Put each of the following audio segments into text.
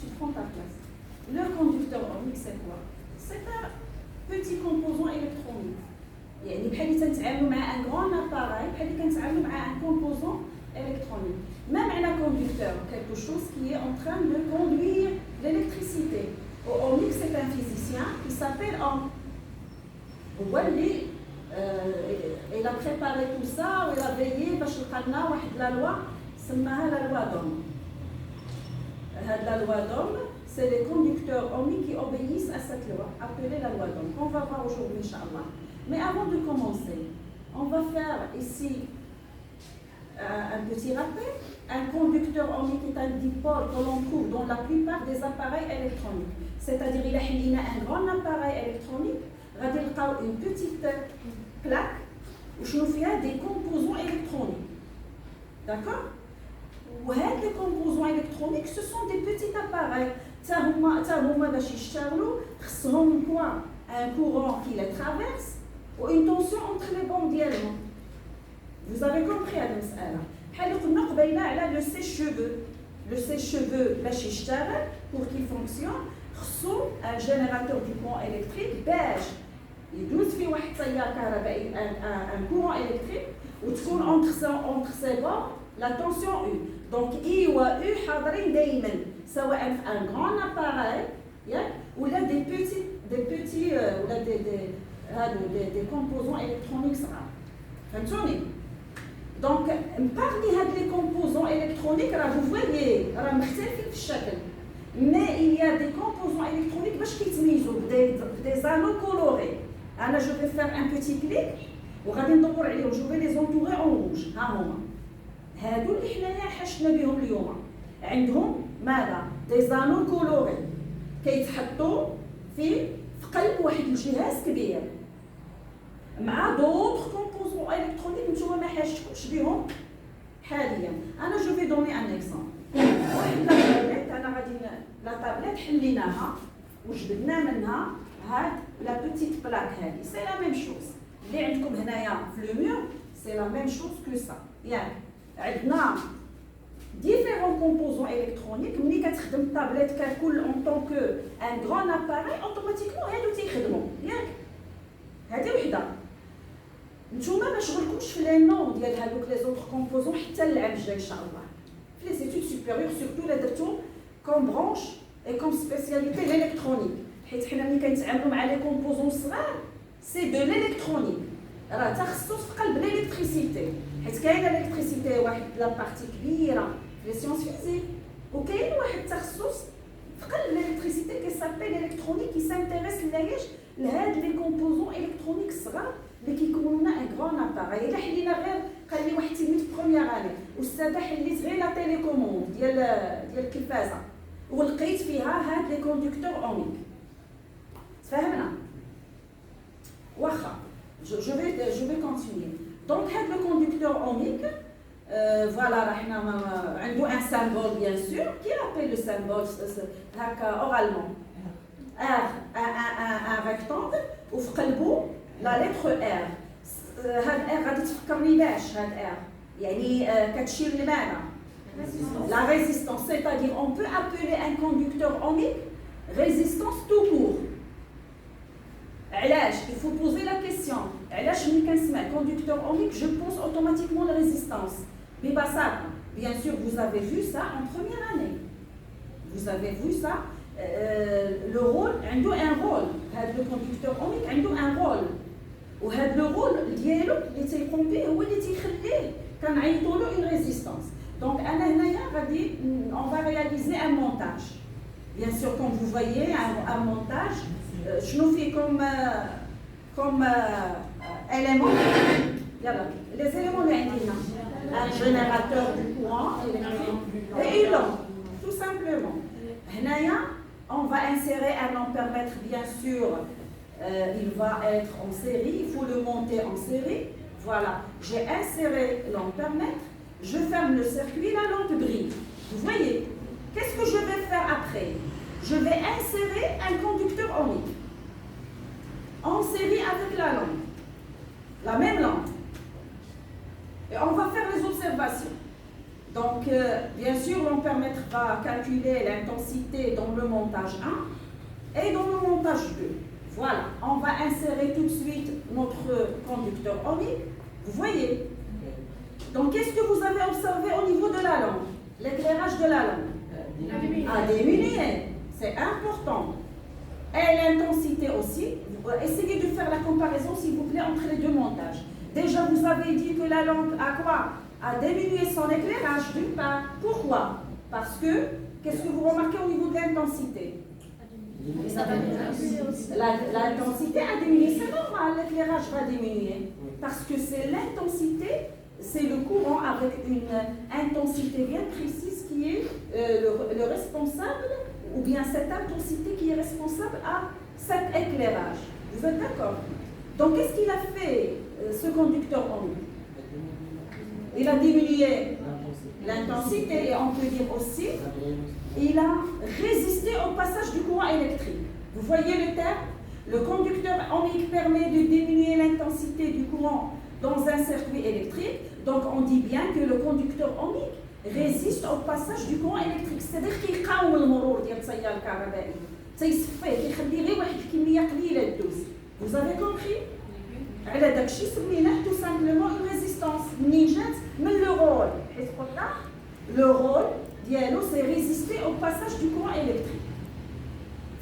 tu prends ta place. Le conducteur ohmique, c'est quoi? C'est un petit composant électronique. يعني بحال اللي تنتعاملوا مع ان غران اباراي بحال اللي كنتعاملوا مع ان كومبوزون électronique. ما معنى conducteur? Quelque chose qui est en train de conduire l'électricité. Ohmique, c'est un physicien qui s'appelle Ohm. هو اللي il a préparé tout ça و il a veillé باش لقى لنا واحد لا لوا سماها لا لوا دوم. هاد لا لوا دوم c'est les conducteurs ohmiques qui obéissent à cette loi appelée la loi d'Ohm qu'on va voir aujourd'hui inchallah. Mais avant de commencer, on va faire ici un petit rappel. Un conducteur ohmique est un dipôle que l'on trouve dans la plupart des appareils électroniques. C'est-à-dire il y a un grand appareil électronique, غادي نلقاو une petite plaque وشنو فيها des composants électroniques. D'accord? وهاد les composants électroniques ce sont des petits appareils. تا هما باش يشتغلوا خصهم un courant qui les traverse ou une tension entre les bandes ديالهم. Vous avez compris هاد المسألة. بحال قلنا قبيله على لو سيش-cheveux. Le sèche-cheveux باش يشتغل pour qu'il fonctionne خصو un générateur du courant électrique باش يدوز فيه واحد التيار كهربائي un courant électrique وتكون entre ces bords la tension U. Donc I و U حاضرين دائما سواء في un grand appareil ولا des petits ولا des composants électroniques صغار. فهمتوني؟ Donc parmi les composants électroniques vous voyez راه مختلفين في الشكل. Mais il y a des composants électroniques باش كيتميزوا des anneaux colorés. أنا je vais faire un petit clic وغادي ندور عليهم. Je vais les entourer en rouge. ها هما. هادو اللي حنايا حشنا بهم اليوم. عندهم ماذا؟ des anneaux colorés. كيتحطوا في قلب واحد الجهاز كبير. مع d'autres composants électroniques نتوما ما حاجتكمش بهم حاليا. أنا je vais donner un exemple. واحد لا تابلت أنا غادي لا تابلت حليناها وجبدنا منها هاد لا بوتيت بلاك هادي. سي لا ميم شوز. اللي عندكم هنايا في لو مور سي لا ميم شوز كو سا. يعني عندنا différents composants électroniques. ملي كتخدم التابلت ككل en tant que un grand appareil automatiquement هادو تيخدموا ياك. هادي وحده. نتوما ما شغلكمش في لي نون ديال هادوك لي زوطخ كومبوزون حتى اللعب الجاي ان شاء الله. في لي زيتود سوبيريور سورتو لا درتو كوم برانش اي كوم سبيسياليتي ليليكترونيك. حيت حنا ملي كنتعاملوا مع لي كومبوزون صغار سي دو ليليكترونيك. راه تخصص في قلب ليليكتريسيتي. حيت كاينه ليليكتريسيتي واحد لا بارتي كبيره في لي سيونس فيزيك وكاين واحد التخصص في قلب ليليكتريسيتي كي سابيل الكترونيك كي سانتيريس لهاد لي كومبوزون الكترونيك الصغار اللي كيكونوا لنا ان غران اباري. الا حلينا غير قال لي واحد تلميذ بروميير اني استاذه حليت غير لا تيليكوموند ديال التلفازه ولقيت فيها هاد لي كوندكتور اوميك. تفهمنا؟ واخا je vais continuer. Donc هاد لو كوندكتور اوميك voilà راه حنا عنده ان سامبول بيان سور كي رابيل لو سامبول هكا اورالمون un rectangle وفي قلبه لا لتر ار. هاد ار غادي تفكرني باش هاد ار يعني كتشير لماذا؟ la résistance. C'est-à-dire on peut appeler un conducteur ohmique résistance tout court. علاش؟ il faut poser la question. علاش ملي كنسمع conducteur ohmique je pense automatiquement la résistance. ببساطة bien sûr vous avez vu ça en première année. Vous avez vu ça. Le rôle عنده un rôle. هذا le conducteur ohmique عنده un rôle. وهذا le rôle ديالو اللي تيقوم به هو اللي تيخليه كنعيطوا له une résistance. Donc أنا هنايا غادي on va réaliser un montage. Bien sûr comme vous voyez un montage شنو فيه comme élément. يلا les éléments اللي عندنا un générateur du courant électrique et une lampe tout simplement. هنايا on va insérer un ampèremètre bien sûr. Il va être en série, il faut le monter en série. Voilà, j'ai inséré l'ampèremètre, je ferme le circuit, la lampe brille. Vous voyez, qu'est-ce que je vais faire après? Je vais insérer un conducteur ohmique en série avec la lampe, la même lampe. Et on va faire les observations. Donc, bien sûr, on permettra de calculer l'intensité dans le montage 1 et dans le montage 2. Voilà, on va insérer tout de suite notre conducteur ohmique. Vous voyez. Donc, qu'est-ce que vous avez observé au niveau de la lampe? L'éclairage de la lampe a diminué. C'est important. Et l'intensité aussi. Essayez de faire la comparaison, s'il vous plaît, entre les deux montages. Déjà, vous avez dit que la lampe a diminué son éclairage d'une part. Pourquoi? Parce que, qu'est-ce que vous remarquez au niveau de l'intensité? L'intensité a diminué, c'est normal, l'éclairage va diminuer. Parce que c'est l'intensité, c'est le courant avec une intensité bien précise qui est le responsable, ou bien cette intensité qui est responsable à cet éclairage. Vous êtes d'accord? Donc, qu'est-ce qu'il a fait, ce conducteur ohmique? Il a diminué l'intensité et on peut dire aussi il a résisté au passage du courant électrique. Vous voyez le terme? Le conducteur ohmique permet de diminuer l'intensité du courant dans un circuit électrique. Donc on dit bien que le conducteur ohmique résiste au passage du courant électrique. C'est-à-dire qu'il يقاوم المرور ديال التيار الكهربائي. تيصفيه كيخلي غير واحد الكميه قليله تدوز. Vous avez compris? على داكشي سميناه tout simplement une résistance. منين جات؟ من le rôle. حيت قلنا le rôle ديالو c'est résister au passage du courant électrique.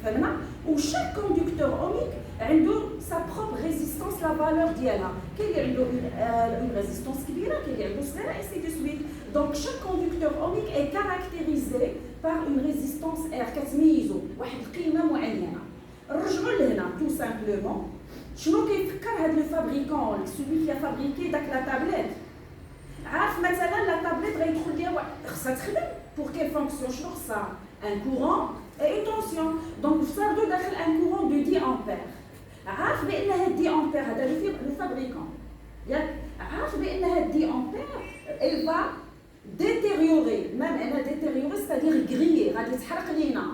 فهمنا؟ وشاك conducteur ohmique عنده sa propre résistance, la valeur ديالها. كاين اللي عنده une résistance كبيره، كاين اللي عنده صغيره et ainsi de suite. Donc chaque conducteur ohmique est caractérisé par une résistance R كتميزو واحد القيمه معينه. نرجعوا لهنا tout simplement. شنو كيفكر هذا لو فابريكون celui qui a fabriqué داك لا تابليت؟ عارف مثلا لا تابليت غيدخل ليها خصها تخدم pour quelle fonction؟ شنو خصها؟ un courant et une tension. Donc فرضوا داخل un courant de 10 ampères. عارف بان هاد 10 ampères هذا لو فابريكون ياك عارف بان هاد 10 ampères elle va détériorer même elle a détérioré c'est-à-dire griller غادي تحرق لينا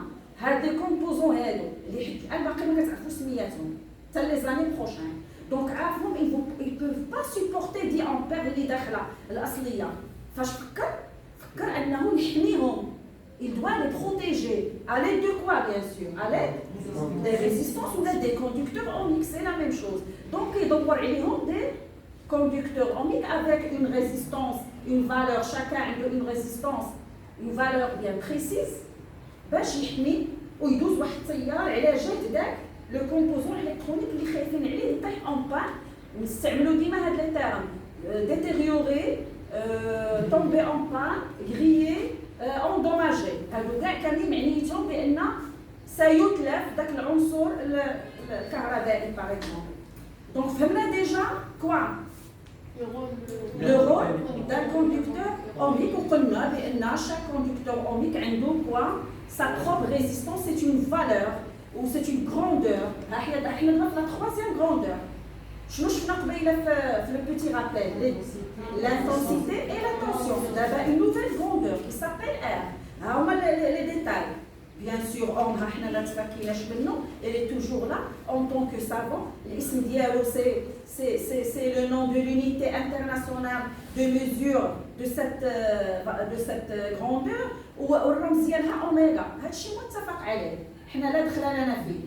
هاد لي كومبوزون هادو اللي حنا باقي ما كتعرفوش سمياتهم حتى لي زاني بروشين. دونك عارفهم ils peuvent pas supporter 10 ampères اللي داخله الاصليه. فاش فكر انه يحميهم. Il doit les protéger. À l'aide de quoi, bien sûr? À l'aide des résistances ou l'aide des conducteurs ohmiques, c'est la même chose. Donc, il doit y avoir des conducteurs ohmiques avec une résistance, une valeur, chacun a une résistance, une valeur bien précise. باش يحمي ويدوز واحد التيار على جهه داك لو كومبوزون الكترونيك اللي خايفين عليه يطيح اون بان. نستعملوا ديما هاد لي تيرم ديتيريوري تومبي اون بان غريي endommagé. هادو كاع كاملين معنيتهم بان سيتلف داك العنصر الكهربائي باغ اكزومبل. دونك فهمنا ديجا كوا le rôle d'un conducteur ohmique. وقلنا بان chaque conducteur ohmique عنده كوا sa propre résistance, c'est une valeur ou c'est une grandeur. حنا دابا في la troisième grandeur. شنو شفنا قبيله في le petit rappel? L'intensité et la tension. D'abord une nouvelle grandeur qui s'appelle R. ها هما les détails. Bien sûr, عمرها حنا لا تفكيناش منه. Elle est toujours là en tant que savant. الاسم ديالو c'est le nom de l'unité internationale de mesure de cette grandeur. والرمز ديالها اوميغا. هادشي متفق عليه. حنا لا دخل لنا فيه.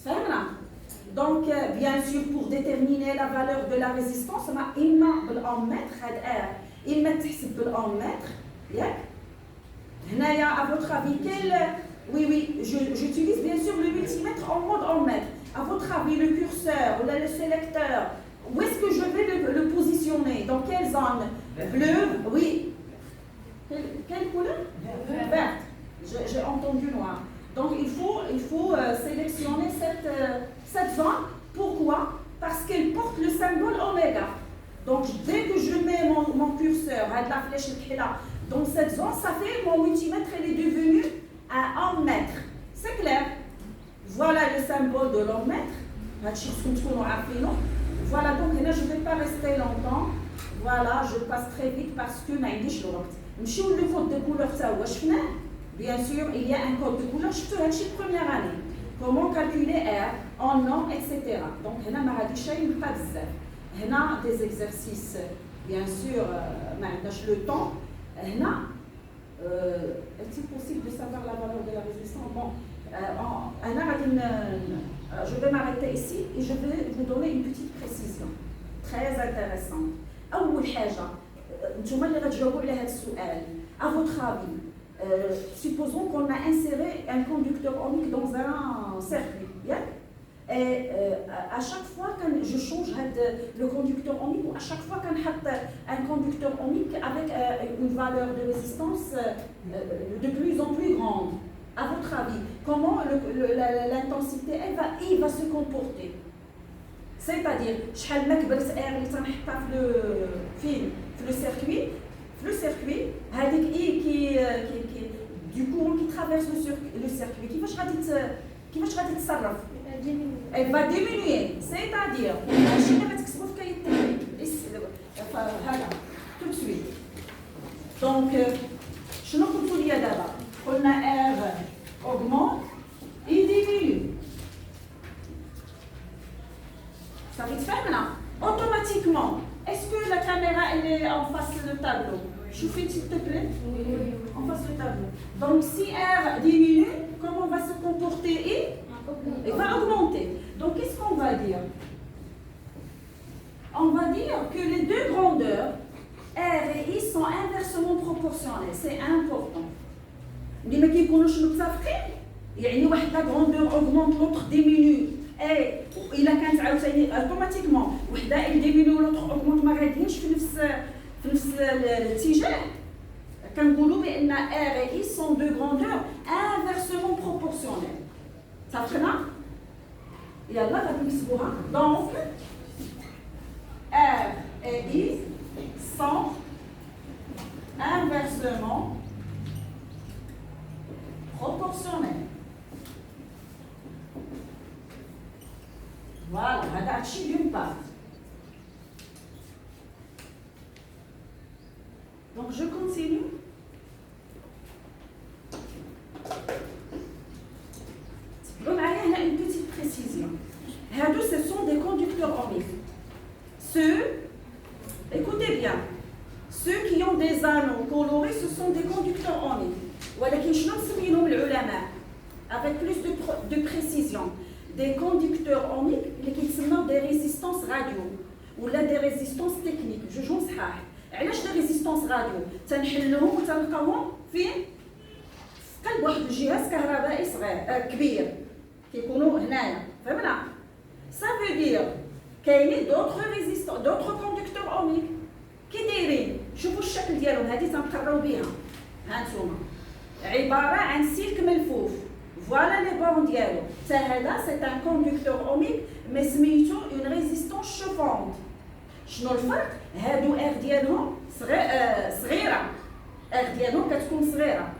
فهمنا؟ Donc, bien sûr, pour déterminer la valeur de la résistance, on a إما بالأمتر هاد R إما تحسب بالأمتر ياك؟ هنايا à votre avis quel oui j'utilise bien sûr le multimètre en mode ampère. À votre avis le curseur ou le sélecteur où est-ce que je vais le positionner? Dans quelle zone? Bleu? Oui. Quelle couleur? Verte. J'ai entendu noir. Donc il faut sélectionner cette zone. Pourquoi? Parce qu'elle porte le symbole oméga. Donc dès que je mets mon curseur à la flèche là dans cette zone, ça fait mon multimètre il est devenu à 1 mètre. C'est clair? Voilà le symbole de l'ommètre. Voilà, donc là je ne vais pas rester longtemps. Voilà, je passe très vite parce que ما عنديش الوقت. نمشيو le code de couleur تا هو شفناه. Bien sûr, il y a un code de couleur. Je te dis la première année. Comment calculer R en nom, etc. Donc, il y a des exercices, bien sûr, le temps. est-il possible de savoir la valeur de la résistance? Bon, je vais m'arrêter ici et je vais vous donner une petite précision très intéressante. أول حاجة نتوما اللي غتجاوبوا على هذا السؤال. À votre avis, supposons qu'on a inséré un conducteur ohmique dans un circuit, yeah? Et à chaque fois que je change le conducteur ohmique, ou à chaque fois qu'on a un conducteur ohmique avec une valeur de résistance de plus en plus grande, à votre avis, comment l'intensité elle va se comporter? C'est-à-dire, شحال ما كبرت R اللي تنحطها في le circuit, هذيك qui du courant qui traverse le circuit, كيفاش غادي تتصرف؟ Elle va diminuer, c'est-à-dire ماشي اللي غتكتبوا في كاية التكوين هذا tout de suite. Donc شنو قلتوا لي دابا؟ قلنا R augmente et diminue. Ça va te faire là. Automatiquement, est-ce que la caméra elle est en face du tableau? Chauffez s'il te plaît. Oui. En face du tableau. Donc si R diminue, comment va se comporter I? Il va augmenter. Donc qu'est-ce qu'on va dire? On va dire que les deux grandeurs, R et I, sont inversement proportionnelles. C'est important. اللي ما كيكونوش متفقين يعني واحد la grandeur augmente, l'autre diminue. Et إلا كانت عاوتاني اوتوماتيكمون وحده il diminue l'autre augmente ما غاديينش في نفس الاتجاه. كنقولوا بان R et I sont deux grandeurs inversement proportionnelles. صافينا؟ يلا غادي نكتبوها. Donc R et I sont inversement proportionnels. Voilà, هذا هادشي d'une part. Donc je continue. Donc il y a une petite précision. Ce sont des conducteurs ohmiques. Écoutez bien, ceux qui ont des anneaux colorés, ce sont des conducteurs ohmiques. ولكن شنو نسميهم العلماء avec plus de précision? Des conducteurs ohmiques اللي كيتسموا des résistances radio ولا des résistances techniques. جوجهم صحاح. علاش des résistances radio؟ تنحلوهم وتنلقاوهم في قلب واحد الجهاز كهربائي صغير كبير كيكونوا هنايا. فهمنا؟ Ça veut dire كاينين d'autres conducteurs ohmiques كي دايرين. شوفوا الشكل ديالهم، هذه تنقراو بها. ها نتوما عباره عن سلك ملفوف. Voilà les bornes ديالو. هذا c'est un conducteur ohmique mais سميتو une résistance chauffante. شنو الفرق؟ هادو R ديالهم صغيره. R ديالهم كتكون صغيره.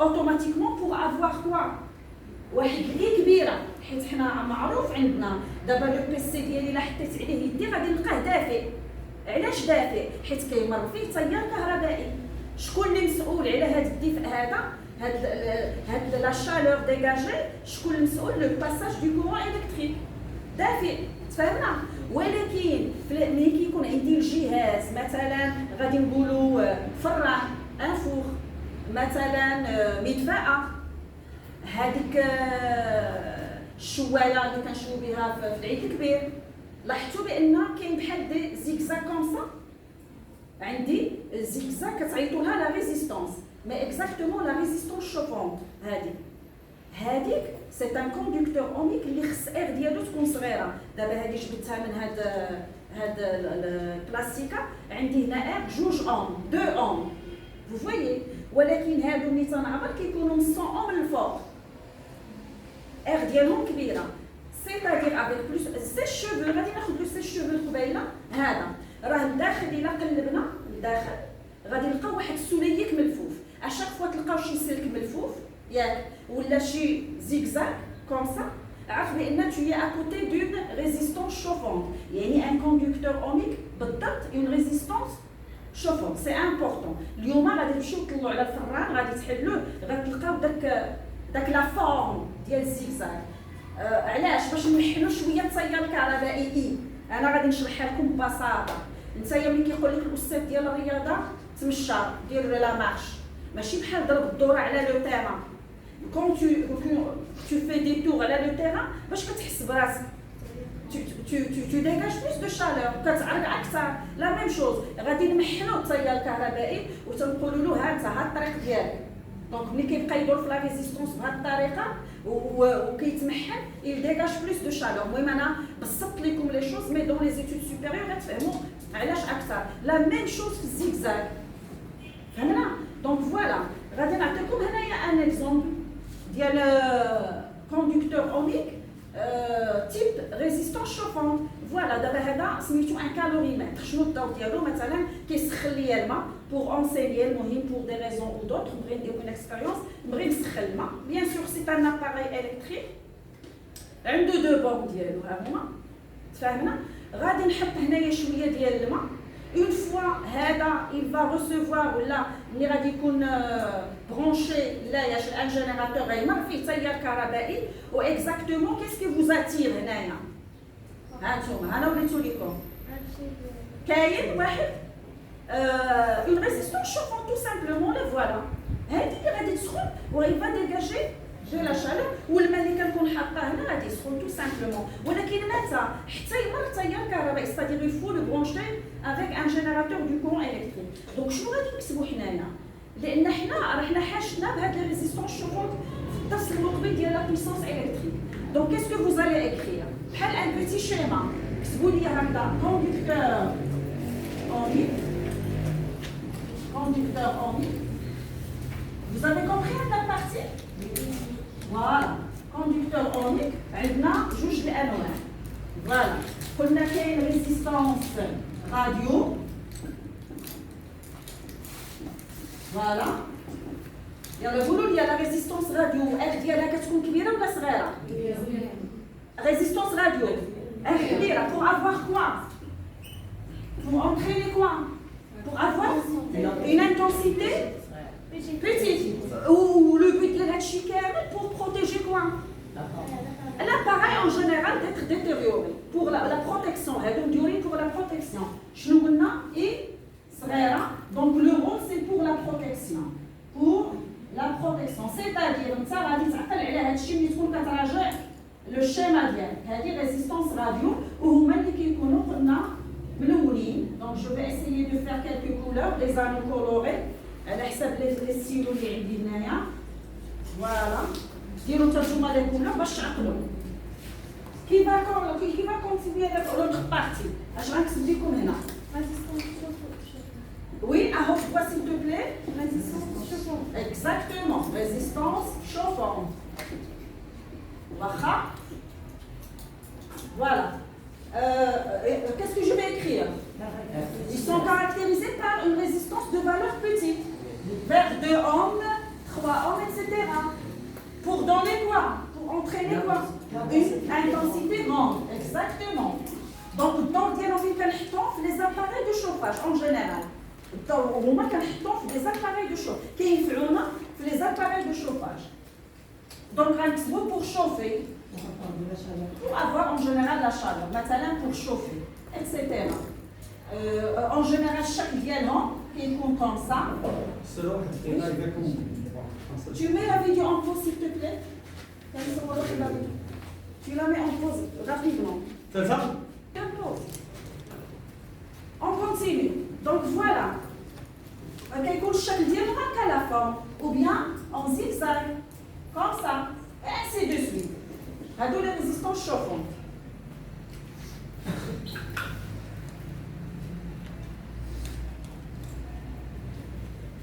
Automatiquement pour avoir quoi؟ واحد اللي كبيره، حيت حنا معروف عندنا دابا لو بيسي ديالي الا حطيت عليه يدي غادي نلقاه دافئ. علاش دافئ؟ حيت كيمر فيه تيار كهربائي. شكون اللي مسؤول على هذا الدفء هذا؟ هاد لا شالور ديجاجي، شكون المسؤول؟ لو باساج دو كورون الكتريك. دافئ، تفهمنا؟ ولكن ملي كيكون عندي الجهاز مثلا غادي نقولوا فران انفوخ مثلا مدفأة، هذيك الشوايه اللي كنشوفوا بها في العيد الكبير، لاحظتوا بان كاين بحال دي زيكزاك كوم سا. عندي زيكزاك كتعيطوا لها لا ريزيستونس، مي اكزاكتومون لا ريزيستونس شوفونت. هذيك سي ان كوندكتور اوميك اللي خص ار ديالو تكون صغيره. دابا هذه جبتها من هاد البلاستيكه، عندي هنا ار 2 اوم 2 اوم vous voyez. ولكن هادو اللي تنعبر كيكونوا من 100 اوم للفوق، ار ديالهم كبيره. سيتادير افيك بلوس سي شوفو. غادي ناخذ لو سي شوفو قبيله. هذا راه الداخل الا قلبنا الداخل غادي نلقاو واحد السليك ملفوف. اشاك فوا تلقاو شي سلك ملفوف ياك ولا شي زيكزاك كوم سا، عرف بان tu es à côté d'une résistance chauffante. يعني ان كوندكتور اوميك بالضبط اون ريزيستونس شوفونت. سي امبورطون. اليوم غادي تمشيو تطلعوا على الفران غادي تحلوه غتلقاو داك لا فورم ديال الزيكزاك. علاش؟ باش نحلوا شويه التيار الكهربائي. انا غادي نشرحها لكم ببساطه. نتايا ملي كيقول لك الاستاذ ديال الرياضه تمشى دير لا مارش، ماشي بحال ضرب الدوره على لو تيران. كون tu fais des tours على لو تيران باش كتحس براسك tu dégages plus de chaleur كتعرق اكثر. لا ميم شوز غادي نمحنوا التيار الكهربائي وتنقولوا له ها انت ها الطريق ديالك. دونك ملي كيبقى يدور في لا ريزيستونس بهذه الطريقه وكيتمحن il dégage plus de chaleur. المهم انا بسطت لكم لي شوز مي دون لي زيتود سوبيريور غتفهموا علاش اكثر. لا ميم شوز في الزيكزاك فهمنا. دونك فوالا غادي نعطيكم هنايا ان اكزومبل ديال كوندكتور اونيك تيب ريزيستونس شوفونت. فوالا دابا هذا سميتو ان كالوريمتر. شنو الدور ديالو؟ مثلا كيسخن ليا الماء بور انسيني المهم بور دي ريزون او دوطر. نبغي ندير اون اكسبيريونس نبغي نسخن الماء. بيان سور سي ان اباري الكتريك عنده دو بورن ديالو ها هما تفاهمنا. غادي نحط هنايا شويه ديال الماء. اون فوا هذا il va recevoir ولا ملي غادي يكون برونشي لاياش ان جينيراتور غيمر فيه تيار كهربائي و اكزاكتومون كيسكي فوز اتير هنايا. هانتوما انا وريتو لكم كاين واحد اون ريزيستونس شوفون تو سامبلومون لي فوالا هادي اللي غادي تسخن و غيبا ديجاجي دو لا شالور والماء اللي كنكون حاطاه هنا غادي يسخن تو سامبلومون. ولكن متى حتى يمر تيار كهربائي ستادير يفو لو برونشي افيك ان جينيراتور دو كورون الكتريك. دونك شنو غادي نكتبوا حنايا؟ لان حنا حاشنا بهاد لي ريزيستونس شوفون في الدرس المقبل ديال لا بويسونس الكتريك. دونك كيسكو فوز الي اكرير بحال ان بيتي شيما. كتبوا لي هكذا كوندكتور اونيك conducteur omique. Vous avez compris cette partie? Voilà. Conducteur omique, عندنا جوج الأنواع. Voilà. قلنا كاين ريزيستانس راديو. Voilà. يلا قولوا لي لا ريزيستانس راديو اف ديالها كتكون كبيرة ولا صغيرة؟ ريزيستانس راديو اف كبيرة pour avoir quoi? Pour entraîner quoi? Pour avoir une intensité petite. Ou le but de la chicane pour protéger quoi? L'appareil en général d'être détérioré. Pour la protection. Pour la protection. Donc le rôle c'est pour la protection. Pour la protection. C'est-à-dire, le schéma ديال résistance radio وهما اللي كيكونوا قلنا ملونين. Donc je vais essayer de faire quelques couleurs, les anneaux colorés على حساب لي ستيلو اللي عندي هنايا. فوالا ديروا ترجمه لي كولور باش تعقلوا. كي va continuer l'autre partie. اش غنكتب لكم هنا؟ Oui, à voix s'il te plaît. Résistance chauffante. Exactement, résistance chauffante. Voilà. Qu'est-ce que je vais écrire? Ils sont caractérisés par une résistance de valeur petite. Vers 2 ohms, 3 ohms, etc. Pour donner quoi? Pour entraîner quoi? Une intensité grande. Exactement. Donc, dans les appareils de chauffage en général. هما كنحطوهم في des appareils de chauffe كينفعونا في les appareils de chauffage. Donc غنكتبوا pour chauffer pour avoir en général la chaleur مثلا pour chauffer etc. En général الشكل ديالهم كيكون comme ça. Tu mets la vidéo en pause s'il te plaît. Tu la mets en pause rapidement. C'est ça? On continue. Donc voilà. كيكون الشكل ديالو هكا لا فورم ou bien en zigzag comme ça et ainsi de suite. هادو les résistances chauffantes.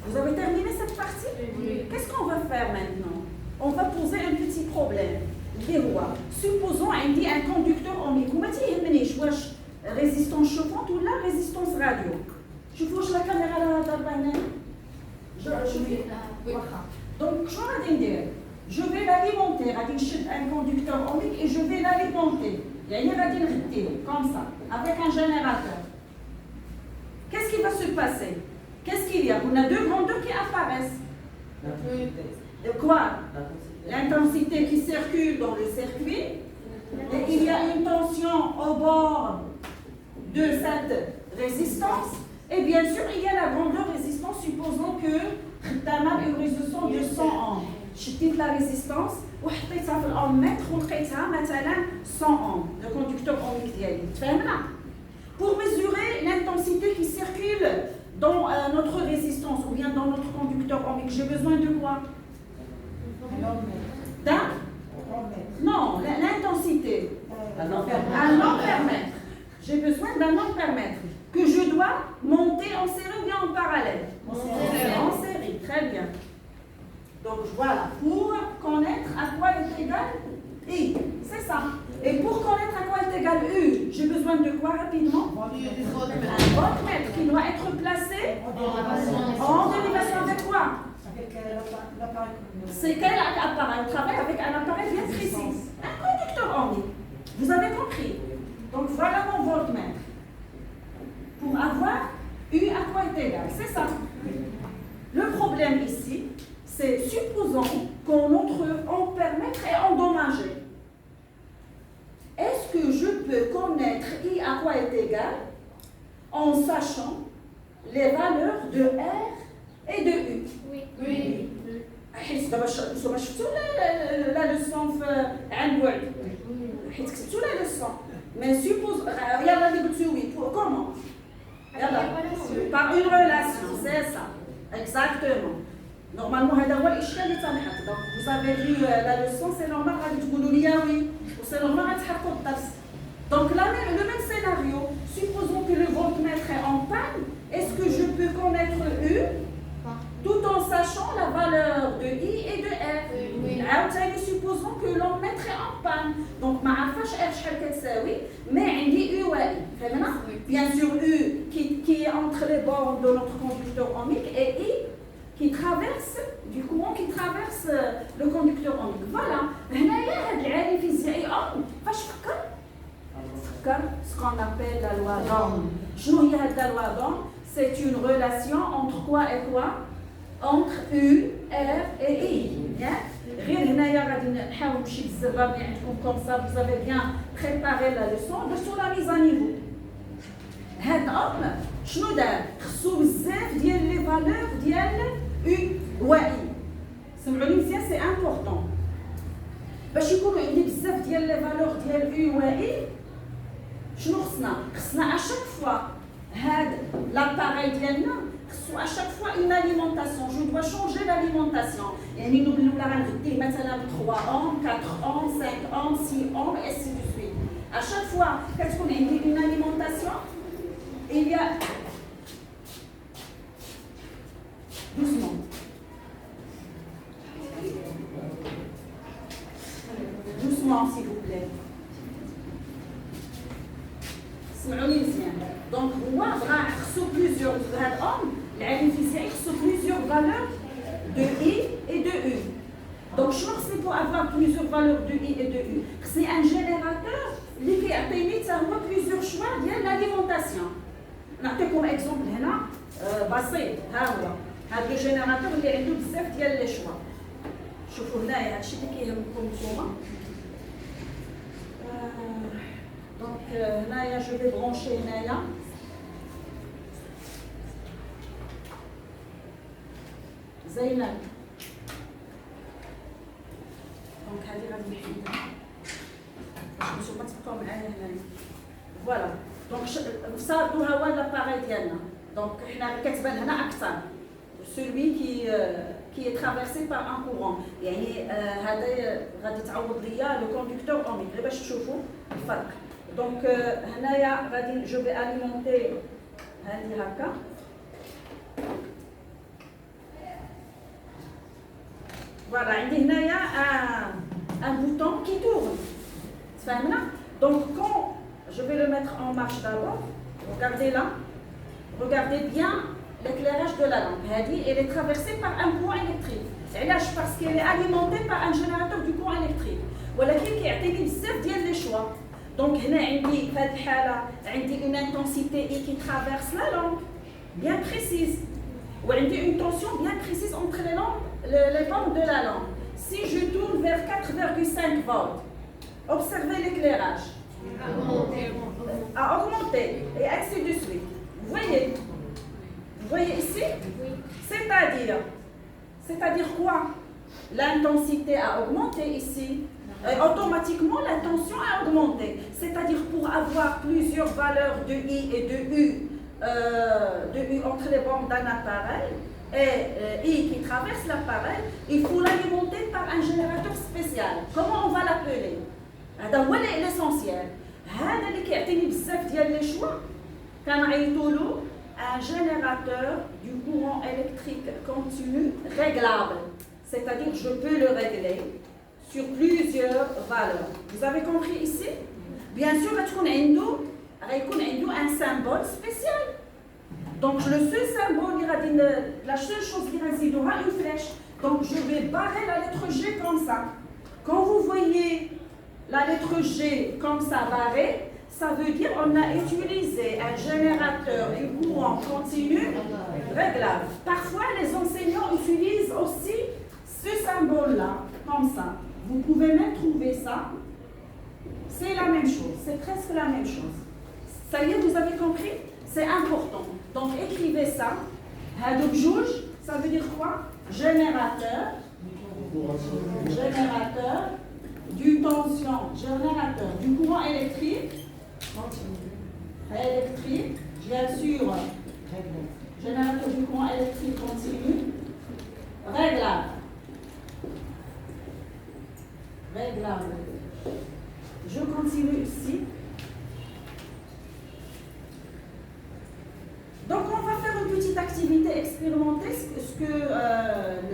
Vous avez terminé cette partie? Oui. Qu'est-ce qu'on va faire maintenant? On va poser un petit problème. اللي هو supposons عندي un conducteur ohmique وما تيهمنيش واش résistance chauffante ولا résistance radio. شوفوا واش لا كاميرا راه ضاربه هنا. Donc شنو غادي ندير؟ Je vais l'alimenter. غادي نشد un conducteur ohmique et je vais l'alimenter. يعني غادي نغديه comme ça avec un générateur. Qu'est-ce qui va se passer? Qu'est-ce qu'il y a? On a deux grandeurs qui apparaissent. Quoi? L'intensité qui circule dans le circuit. Et il y a une tension au bord de cette résistance. Et bien sûr, il y a la grandeur résistance. Supposons que خدامه بإوريزاسيون دو 100 اوم شديت لا ريزيستانس وحطيتها في الاوميتر ولقيتها مثلا 100 اوم لو كوندكتور اوميك ديالي تفهمنا pour mesurer l'intensité qui circule dans notre résistance ou bien dans notre conducteur ohmique j'ai besoin de quoi d'un non l'intensité un ampèremètre j'ai besoin d'un ampèremètre que je dois monter en série ou bien en parallèle en série très bien. Donc voilà, pour connaître à quoi est égal I, c'est ça. Et pour connaître à quoi est égal U, j'ai besoin de quoi rapidement? Un voltmètre qui doit être placé en dérivation avec quoi? C'est quel appareil? On travaille avec un appareil bien précis. Un conducteur ohmique. Vous avez compris? Donc voilà mon voltmètre. Pour avoir U à quoi est égal, c'est ça. Le problème ici, c'est supposons que notre ampèremètre est endommagé. Est-ce que je peux connaître I à quoi est égal en sachant les valeurs de R et de U? Oui. حيت دابا نتوما شفتوا لا لوسون عند وعد حيت كتبتوا لا لوسون مي سوبوز يلا اللي قلتو وي كومون يلا par une relation c'est ça exactement. Normalement, هذا هو الإشكال اللي تنحط. Donc, vous avez lu la leçon, c'est normal غادي تقولوا لي oui, ou c'est normal غادي تحققوا الدرس. Donc, le même scénario, supposons que le voltmètre est en panne, est-ce que je peux connaître U tout en sachant la valeur de I et de R? عاوتاني supposons que l'ampèremètre est en panne. Donc, ما عرفاش R شحال كتساوي, mais عندي U و I. فهمنا؟ Bien sûr, U qui est entre les bornes de notre conducteur ohmique et I qui traverse du courant qui traverse le conducteur ohmique. Voilà. هنايا هاد العالم الفيزيائي فاش فكر ce qu'on appelle la loi d'Ohm. شنو هي هاد la loi d'Ohm? C'est une relation entre quoi et quoi? Entre U, R et I. غير هنايا غادي نحاول نمشي بالزبابه عندكم comme ça vous avez bien préparé la leçon درتو la mise à niveau. هاد Ohm شنو دار؟ خصو بزاف ديال لي فالور ديال U و I. سمعوني مزيان سي امبورطون. باش يكونوا عندي بزاف ديال لي فالور ديال U و I شنو خصنا اشاك فوا هاد لاباري ديالنا خصو اشاك فوا اون اليمونطاسيون جو دوا شونجي l'alimentation. يعني نقولوا لا غنغديه مثلا ب 3 اوم 4 اوم 5 اوم 6 اوم et ainsi de suite. اشاك فوا كتكون عندي اون اليمونطاسيون il y a doucement. Doucement, s'il vous plaît. سمعوني مزيان. Donc هو بغا خصو plusieurs هاد Ohm العالم الفيزيائي خصو plusieurs valeurs de I et de U. Donc شنو خصني pour avoir plusieurs valeurs de I et de U? خصني un générateur اللي كيعطيني حتى هو plusieurs choix ديال l'alimentation. نعطيكم اكزومبل هنا بسيط. ها هو هذا الجينيراتور اللي عنده بزاف ديال لي شوا. شوفوا هنايا هادشي اللي كيهمكم نتوما. دونك هنايا جو في برونشي هنايا زينب. دونك هذه غادي نحيدها باش نتوما تبقاو معايا هنايا. فوالا دونك نفترضوا ها هو لاباري ديالنا. دونك حنا كتبان هنا اكثر celui qui est traversé par un courant. يعني هذا غادي تعوض ليا لو كوندكتور اوميك غير باش تشوفوا الفرق. دونك هنايا غادي جو في اليمونتي هذه هكا. فوالا عندي هنايا un bouton qui tourne. تفهمنا؟ Donc quand je vais le mettre en marche d'abord, regardez là, regardez bien l'éclairage de la lampe. Elle est traversée par un courant électrique. Parce qu'elle est alimentée par un générateur du courant électrique. ولكن كيعطيني بزاف ديال لي شوا. Donc هنا عندي في هذه الحالة عندي une intensité I qui traverse la lampe bien précise. وعندي une tension bien précise entre les bandes de la lampe. Si je tourne vers 4,5 volts, observez l'éclairage. À augmenter et ainsi de suite. Vous voyez ici? Oui. C'est-à-dire, C'est-à-dire quoi? L'intensité a augmenté ici. Automatiquement, la tension a augmenté. C'est-à-dire pour avoir plusieurs valeurs de I et de U entre les bornes d'un appareil, et I qui traverse l'appareil, il faut l'alimenter par un générateur spécial. Comment on va l'appeler? C'est l'essentiel. هذا اللي كيعطيني بزاف ديال لي شوا كنعيطوا له un générateur du courant électrique continu réglable. C'est-à-dire je peux le régler sur plusieurs valeurs. Vous avez compris ici? Bien sûr, il y a un symbole spécial. Donc le seul symbole, la seule chose qui reste, il y aura une flèche. Donc je vais barrer la lettre G comme ça. Quand vous voyez la lettre G comme ça barrée, ça veut dire qu'on a utilisé un générateur du courant continu réglable. Parfois, les enseignants utilisent aussi ce symbole-là, comme ça. Vous pouvez même trouver ça. C'est la même chose, c'est presque la même chose. Ça y est, vous avez compris? C'est important. Donc écrivez ça. Hadouk Jouj, ça veut dire quoi? Générateur du tension, générateur du courant électrique, bien sûr, générateur du courant électrique continu, réglable. Je continue ici. Donc on va faire une petite activité expérimentée, ce que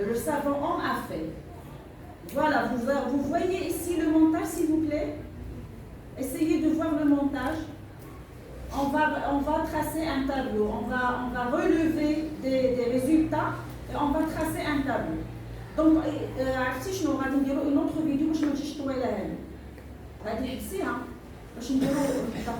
le savant homme a fait. Voilà, vous voyez ici le montage, s'il vous plaît. Essayez de voir le montage. On va tracer un tableau, on va relever des résultats et on va tracer un tableau. Donc, عرفتي شنو غادي نديرو une autre vidéo باش ما تجيش طويله هذه. غادي حبسيها باش نديرو واحد اخر.